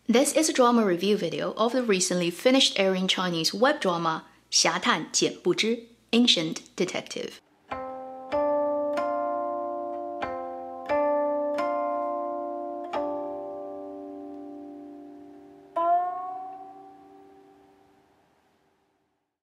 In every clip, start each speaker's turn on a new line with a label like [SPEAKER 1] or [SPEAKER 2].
[SPEAKER 1] This is a drama review video of the recently finished airing Chinese web drama 侠探简不知 Ancient Detective.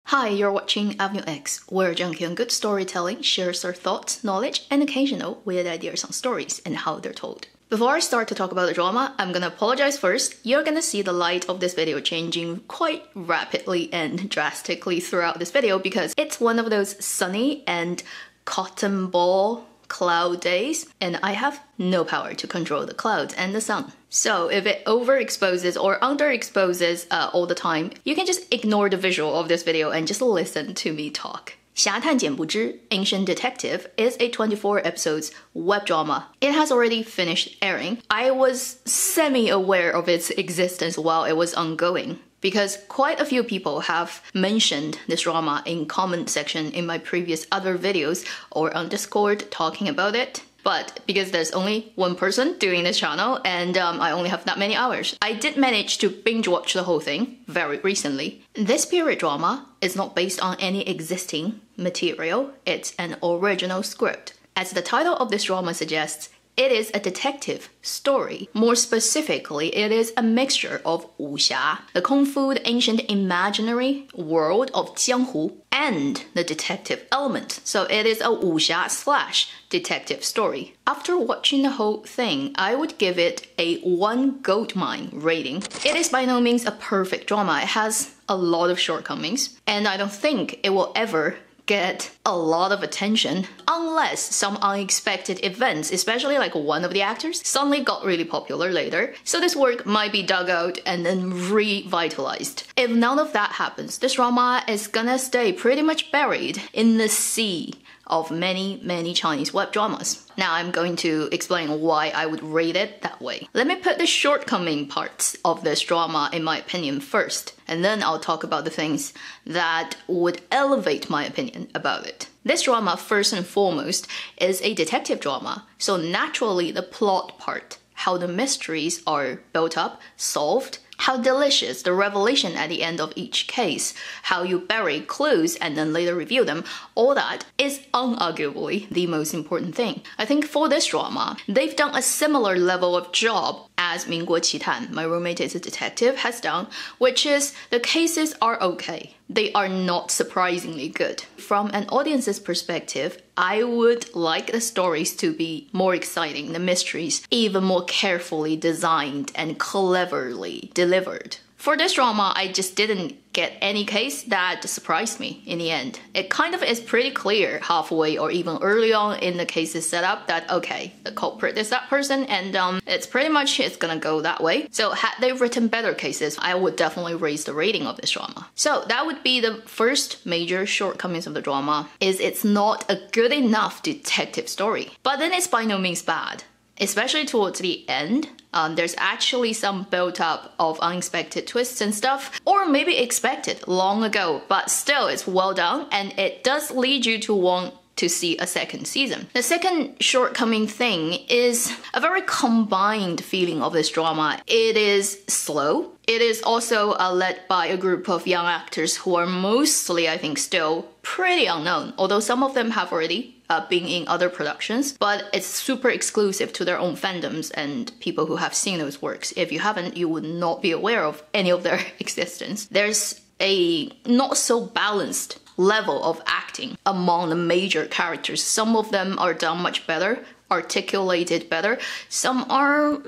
[SPEAKER 1] Hi, you're watching Avenue X, where junkie on good storytelling shares their thoughts, knowledge, and occasional weird ideas on stories and how they're told. Before I start to talk about the drama, I'm gonna apologize first. You're gonna see the light of this video changing quite rapidly and drastically throughout this video because it's one of those sunny and cotton ball cloud days, and I have no power to control the clouds and the sun. So if it overexposes or underexposes all the time, you can just ignore the visual of this video and just listen to me talk. 侠探简不知 Ancient Detective is a 24 episodes web drama. It has already finished airing. I was semi-aware of its existence while it was ongoing, because quite a few people have mentioned this drama in comment section in my previous other videos or on Discord talking about it. But because there's only one person doing this channel and I only have that many hours, I did manage to binge watch the whole thing very recently. This period drama is not based on any existing material, it's an original script. As the title of this drama suggests, it is a detective story. More specifically, it is a mixture of wuxia, the kung fu ancient imaginary world of jianghu, and the detective element. So it is a wuxia / detective story. After watching the whole thing, I would give it a 1 gold mine rating. It is by no means a perfect drama. It has a lot of shortcomings, and I don't think it will ever get a lot of attention unless some unexpected events, especially like one of the actors, suddenly got really popular later. So this work might be dug out and then revitalized. If none of that happens, this drama is gonna stay pretty much buried in the sea of many Chinese web dramas. Now I'm going to explain why I would rate it that way. Let me put the shortcoming parts of this drama in my opinion first, and then I'll talk about the things that would elevate my opinion about it. This drama, first and foremost, is a detective drama, so naturally the plot part, how the mysteries are built up, solved, how delicious the revelation at the end of each case, how you bury clues and then later reveal them, all that is unarguably the most important thing. I think for this drama, they've done a similar level of job as 民国奇探, my roommate is a detective, has done, which is the cases are okay. They are not surprisingly good. From an audience's perspective, I would like the stories to be more exciting, the mysteries even more carefully designed and cleverly delivered. For this drama, I just didn't get any case that surprised me in the end. It kind of is pretty clear halfway or even early on in the case's setup that, okay, the culprit is that person and it's pretty much it's gonna go that way. So had they written better cases, I would definitely raise the rating of this drama. So that would be the first major shortcomings of the drama, is it's not a good enough detective story. But then it's by no means bad. Especially towards the end, there's actually some build-up of unexpected twists and stuff, or maybe expected long ago, but still it's well done and it does lead you to want to see a second season. The second shortcoming thing is a very combined feeling of this drama. It is slow. It is also led by a group of young actors who are mostly, I think, still pretty unknown, although some of them have already been in other productions, but it's super exclusive to their own fandoms and people who have seen those works. If you haven't, you would not be aware of any of their existence. There's a not so balanced level of acting among the major characters. Some of them are done much better, articulated better. Some are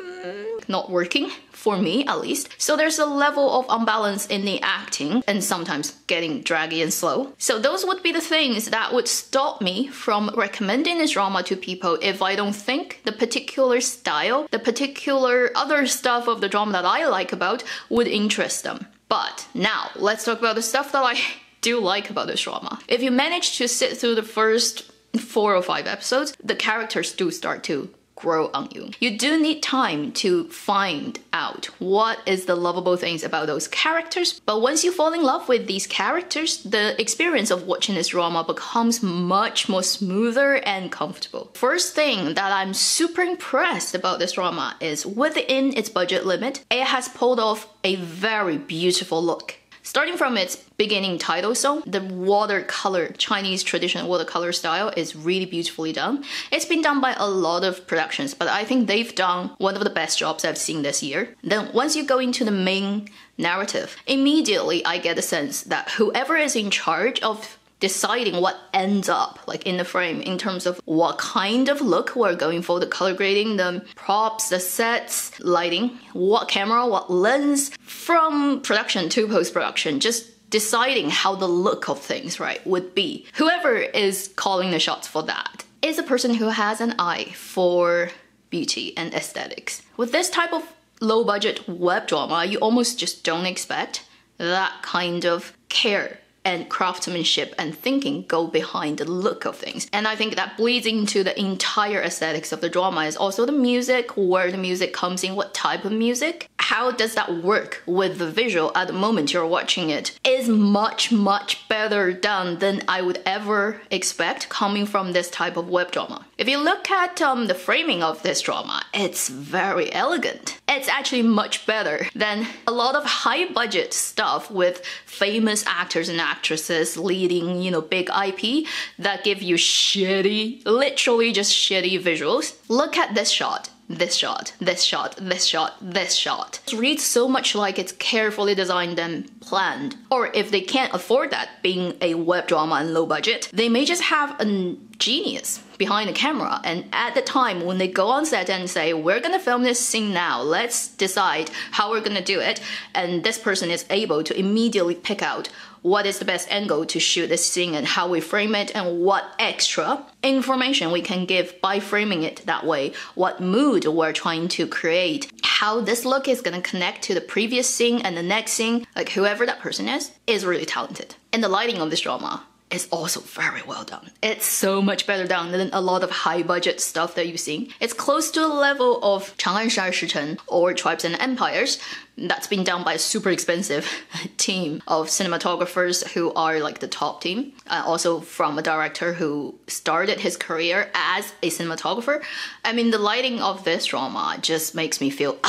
[SPEAKER 1] not working, for me at least. So there's a level of unbalance in the acting and sometimes getting draggy and slow. So those would be the things that would stop me from recommending this drama to people if I don't think the particular style, the particular other stuff of the drama that I like about would interest them. But now let's talk about the stuff that I do like about this drama. If you manage to sit through the first 4 or 5 episodes, the characters do start to grow on you. You do need time to find out what is the lovable things about those characters, but once you fall in love with these characters, the experience of watching this drama becomes much more smoother and comfortable. First thing that I'm super impressed about this drama is within its budget limit, it has pulled off a very beautiful look. Starting from its beginning title song, the watercolor, Chinese traditional watercolor style is really beautifully done. It's been done by a lot of productions, but I think they've done one of the best jobs I've seen this year. Then once you go into the main narrative, immediately I get the sense that whoever is in charge of deciding what ends up like in the frame in terms of what kind of look we're going for, the color grading, the props, the sets, lighting, what camera, what lens, from production to post-production, just deciding how the look of things, right, would be. Whoever is calling the shots for that is a person who has an eye for beauty and aesthetics. With this type of low-budget web drama, you almost just don't expect that kind of care and craftsmanship and thinking go behind the look of things. And I think that bleeds into the entire aesthetics of the drama is also the music, where the music comes in, what type of music. How does that work with the visual at the moment you're watching it is much, much better done than I would ever expect coming from this type of web drama. If you look at the framing of this drama, it's very elegant. It's actually much better than a lot of high budget stuff with famous actors and actresses leading, you know, big IP that give you shitty, literally just shitty visuals. Look at this shot. This shot, this shot, this shot, this shot. It reads so much like it's carefully designed and planned. Or if they can't afford that, being a web drama and low budget, they may just have a genius behind the camera, and at the time when they go on set and say, we're gonna film this scene now, let's decide how we're gonna do it, and this person is able to immediately pick out what is the best angle to shoot this scene and how we frame it and what extra information we can give by framing it that way, what mood we're trying to create, how this look is gonna connect to the previous scene and the next scene. Like whoever that person is really talented. And the lighting of this drama is also very well done. It's so much better done than a lot of high budget stuff that you've seen. It's close to a level of 长安十二时辰 or Tribes and Empires that's been done by a super expensive team of cinematographers who are like the top team. Also from a director who started his career as a cinematographer. I mean, the lighting of this drama just makes me feel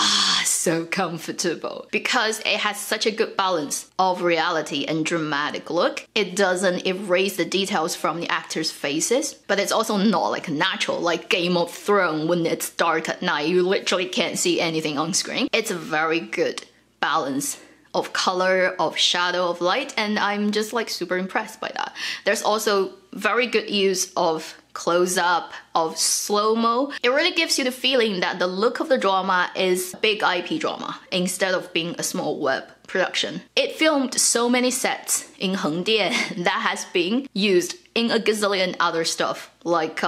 [SPEAKER 1] so comfortable because it has such a good balance of reality and dramatic look. It doesn't erase the details from the actors' faces, but it's also not like natural, like Game of Thrones when it's dark at night. You literally can't see anything on screen. It's a very good balance of color, of shadow, of light, and I'm just like super impressed by that. There's also very good use of close-up, of slow-mo. It really gives you the feeling that the look of the drama is a big IP drama instead of being a small web production. It filmed so many sets in Hengdian that has been used in a gazillion other stuff, like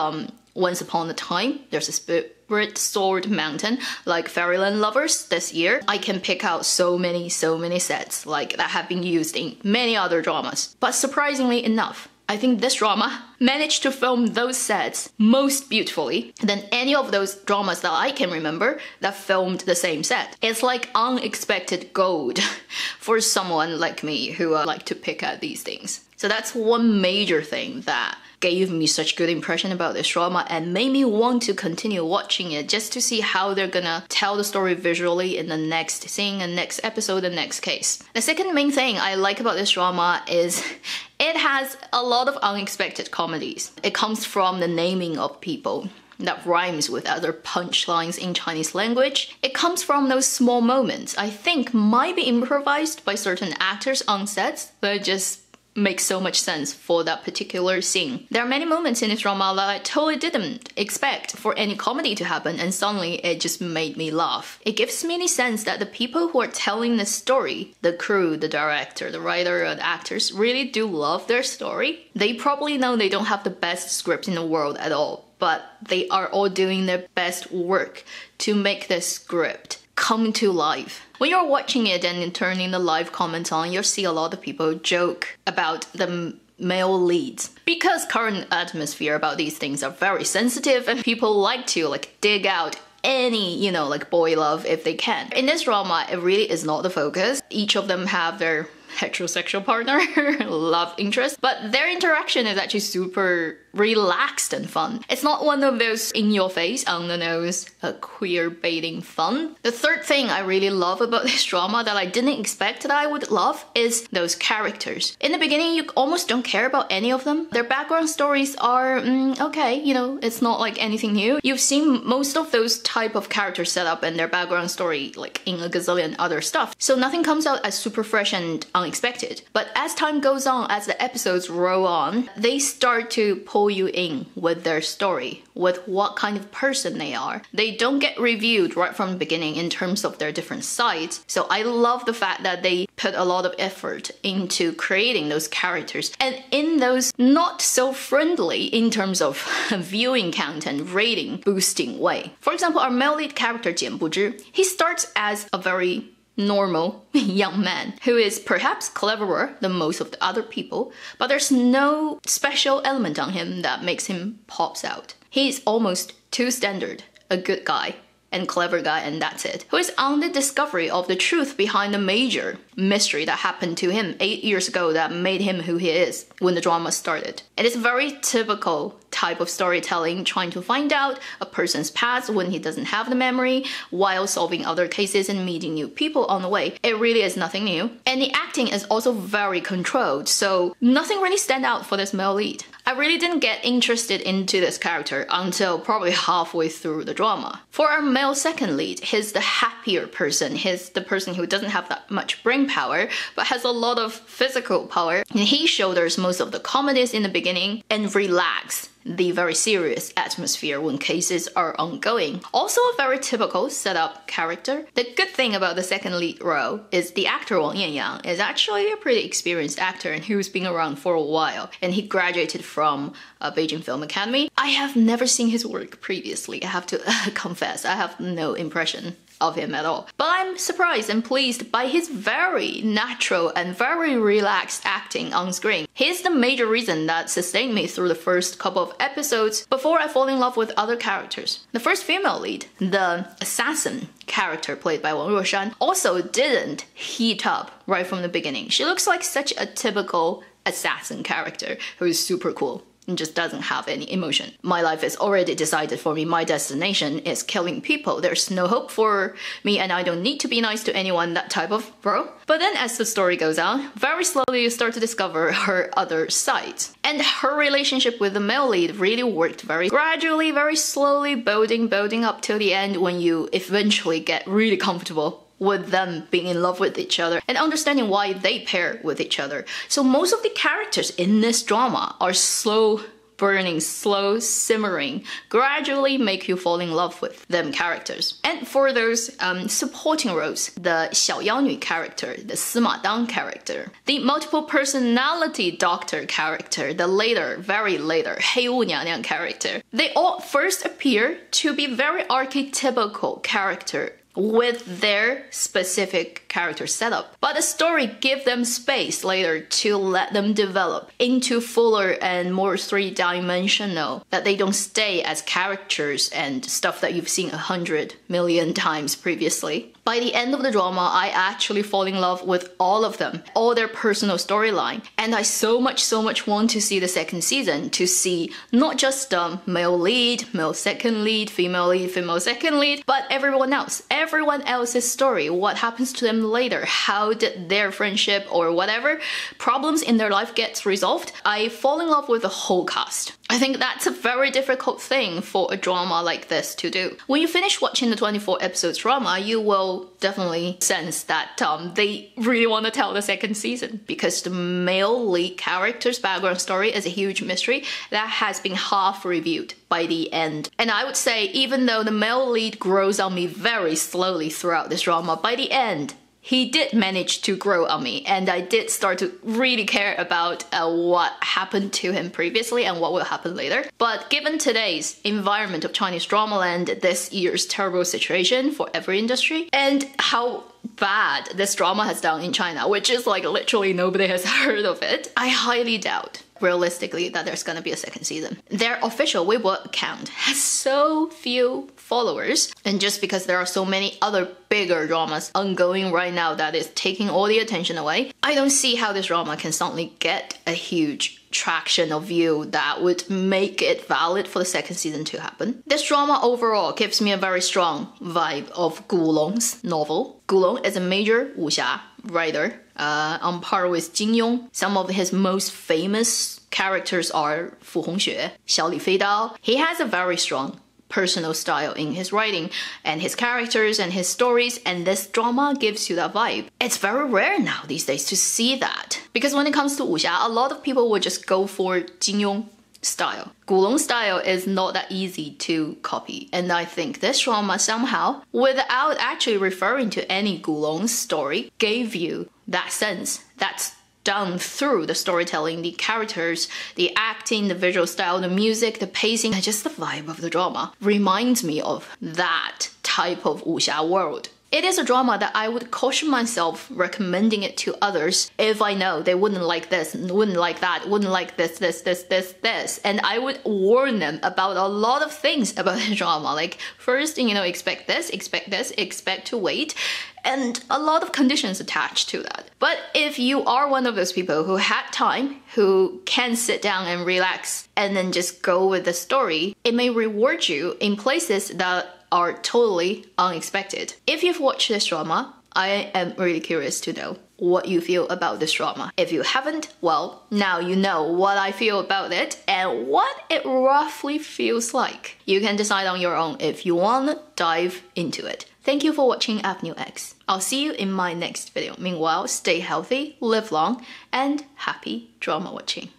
[SPEAKER 1] Once Upon a Time, there's a Spirit Sword Mountain, like Fairyland Lovers this year. I can pick out so many sets like that have been used in many other dramas. But surprisingly enough, I think this drama managed to film those sets most beautifully than any of those dramas that I can remember that filmed the same set. It's like unexpected gold for someone like me who like to pick at these things. So that's one major thing that gave me such good impression about this drama and made me want to continue watching it just to see how they're gonna tell the story visually in the next scene and next episode and next case. The second main thing I like about this drama is it has a lot of unexpected comedies. It comes from the naming of people that rhymes with other punchlines in Chinese language. It comes from those small moments I think might be improvised by certain actors on sets, but just makes so much sense for that particular scene. There are many moments in this drama that I totally didn't expect for any comedy to happen, and suddenly it just made me laugh. It gives me the sense that the people who are telling the story, the crew, the director, the writer, or the actors, really do love their story. They probably know they don't have the best script in the world at all, but they are all doing their best work to make this script come to life. When you're watching it and turning the live comments on, you'll see a lot of people joke about the male leads. Because current atmosphere about these things are very sensitive and people like to dig out any, boy love if they can. In this drama, it really is not the focus. Each of them have their heterosexual partner, love interest, but their interaction is actually super relaxed and fun. It's not one of those in-your-face, on-the-nose, queer baiting fun. The third thing I really love about this drama that I didn't expect that I would love is those characters. In the beginning, you almost don't care about any of them. Their background stories are, okay, it's not like anything new. You've seen most of those type of characters set up and their background story in a gazillion other stuff. So nothing comes out as super fresh and unexpected. But as time goes on, as the episodes roll on, they start to pull you in with their story, with what kind of person they are. They don't get reviewed right from the beginning in terms of their different sides. So I love the fact that they put a lot of effort into creating those characters, and in those not so friendly in terms of viewing count and rating boosting way. For example, our male lead character Jian Buzhi, he starts as a very normal young man who is perhaps cleverer than most of the other people, but there's no special element on him that makes him pops out. He's almost too standard, a good guy and clever guy, and that's it, who is on the discovery of the truth behind the major mystery that happened to him 8 years ago that made him who he is when the drama started. It is a very typical type of storytelling, trying to find out a person's past when he doesn't have the memory, while solving other cases and meeting new people on the way. It really is nothing new. And the acting is also very controlled, so nothing really stand out for this male lead. I really didn't get interested into this character until probably halfway through the drama. For our male second lead, he's the happier person. He's the person who doesn't have that much brain power, but has a lot of physical power. And he shoulders most of the comedies in the beginning and relax the very serious atmosphere when cases are ongoing. Also a very typical setup character. The good thing about the second lead role is the actor Wang Yangyang is actually a pretty experienced actor and who's been around for a while, and he graduated from Beijing Film Academy. I have never seen his work previously, I have to confess. I have no impression of him at all. But I'm surprised and pleased by his very natural and very relaxed acting on screen. He's the major reason that sustained me through the first couple of episodes before I fall in love with other characters. The first female lead, the assassin character played by Wang Ruoshan, also didn't heat up right from the beginning. She looks like such a typical assassin character who is super cool and just doesn't have any emotion. My life is already decided for me. My destination is killing people. There's no hope for me and I don't need to be nice to anyone, that type of bro. But then as the story goes on, very slowly you start to discover her other sides. And her relationship with the male lead really worked very gradually, very slowly, building up till the end when you eventually get really comfortable with them being in love with each other and understanding why they pair with each other. So most of the characters in this drama are slow burning, slow simmering, gradually make you fall in love with them characters. And for those supporting roles, the Xiaoyaonu character, the Sima Dang character, the multiple personality doctor character, the later, very later, Hei Wu Niang character, they all first appear to be very archetypical character with their specific character setup. But the story gives them space later to let them develop into fuller and more three-dimensional, that they don't stay as characters and stuff that you've seen 100 million times previously. By the end of the drama, I actually fall in love with all of them, all their personal storyline. And I so much want to see the second season, to see not just the male lead, male second lead, female second lead, but everyone else's story. What happens to them later? How did their friendship or whatever problems in their life gets resolved? I fall in love with the whole cast. I think that's a very difficult thing for a drama like this to do. When you finish watching the 24 episodes drama, you will definitely sense that they really want to tell the second season, because the male lead character's background story is a huge mystery that has been half reviewed by the end. And I would say, even though the male lead grows on me very slowly throughout this drama, by the end, he did manage to grow on me, and I did start to really care about what happened to him previously and what will happen later. But given today's environment of Chinese drama land, this year's terrible situation for every industry, and how bad this drama has done in China, which is like literally nobody has heard of it, I highly doubt realistically that there's gonna be a second season. Their official Weibo account has so few followers, and just because there are so many other bigger dramas ongoing right now that is taking all the attention away, I don't see how this drama can suddenly get a huge traction of view that would make it valid for the second season to happen. This drama overall gives me a very strong vibe of Gu Long's novel. Gu Long is a major wuxia writer, on par with Jin Yong. Some of his most famous characters are Fu Hongxue, Xiao Li Fei Dao. He has a very strong personal style in his writing and his characters and his stories, and this drama gives you that vibe. It's very rare now these days to see that, because when it comes to wuxia, a lot of people would just go for Jin Yong style. Gu Long style is not that easy to copy, and I think this drama somehow, without actually referring to any Gu Long story, gave you that sense that's done through the storytelling, the characters, the acting, the visual style, the music, the pacing, and just the vibe of the drama reminds me of that type of wuxia world. It is a drama that I would caution myself recommending it to others if I know they wouldn't like this, wouldn't like that, wouldn't like this. And I would warn them about a lot of things about the drama. Like, first, expect this, expect to wait, and a lot of conditions attached to that. But if you are one of those people who had time, who can sit down and relax and then just go with the story, it may reward you in places that are totally unexpected. If you've watched this drama, I am really curious to know what you feel about this drama. If you haven't, well, now you know what I feel about it and what it roughly feels like. You can decide on your own if you want to dive into it. Thank you for watching Avenue X. I'll see you in my next video. Meanwhile, stay healthy, live long, and happy drama watching.